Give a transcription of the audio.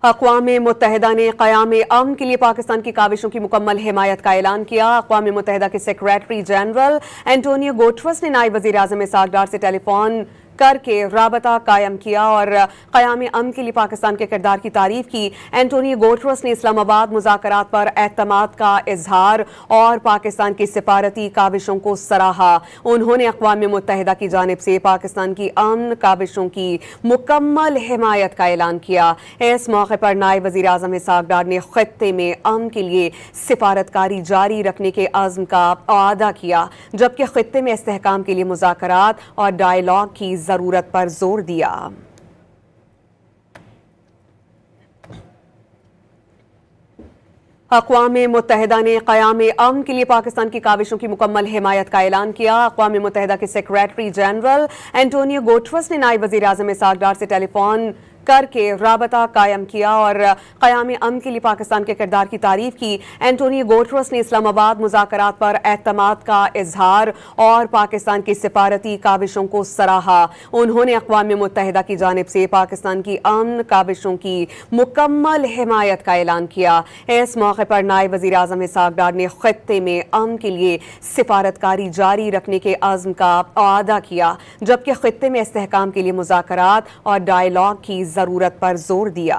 اقوام متحدہ نے قیام امن کے لیے پاکستان کی کاوشوں کی مکمل حمایت کا اعلان کیا۔ اقوام متحدہ کے سیکریٹری جنرل اینٹونیو گوٹرس نے نائب وزیر اعظم اسحاق ڈار سے ٹیلی فون کر کے رابطہ قائم کیا اور قیام امن کے لیے پاکستان کے کردار کی تعریف کی۔ اینٹونیو گوٹرس نے اسلام آباد مذاکرات پر اعتماد کا اظہار اور پاکستان کی سفارتی کاوشوں کو سراہا۔ انہوں نے اقوام متحدہ کی جانب سے پاکستان کی امن کاوشوں کی مکمل حمایت کا اعلان کیا۔ اس موقع پر نائب وزیر اعظم اسحاق ڈار نے خطے میں امن کے لیے سفارتکاری جاری رکھنے کے عزم کا اعادہ کیا، جبکہ خطے میں استحکام کے لیے مذاکرات اور ڈائیلاگ کی ضرورت پر زور دیا۔ اقوام متحدہ نے قیام امن کے لیے پاکستان کی کاوشوں کی مکمل حمایت کا اعلان کیا۔ اقوام متحدہ کے سیکریٹری جنرل اینٹونیو گوٹرس نے نائب وزیر اعظم اسحاق ڈار سے ٹیلی فون کر کے رابطہ قائم کیا اور قیام امن کے لیے پاکستان کے کردار کی تعریف کی۔ اینٹونیو گوٹرس نے اسلام آباد مذاکرات پر اعتماد کا اظہار اور پاکستان کی سفارتی کاوشوں کو سراہا۔ انہوں نے اقوام متحدہ کی جانب سے پاکستان کی امن کاوشوں کی مکمل حمایت کا اعلان کیا۔ اس موقع پر نائب وزیر اعظم اسحاق ڈار نے خطے میں امن کے لیے سفارتکاری جاری رکھنے کے عزم کا اعادہ کیا، جبکہ خطے میں استحکام کے لیے مذاکرات اور ڈائیلاگ کی ضرورت پر زور دیا۔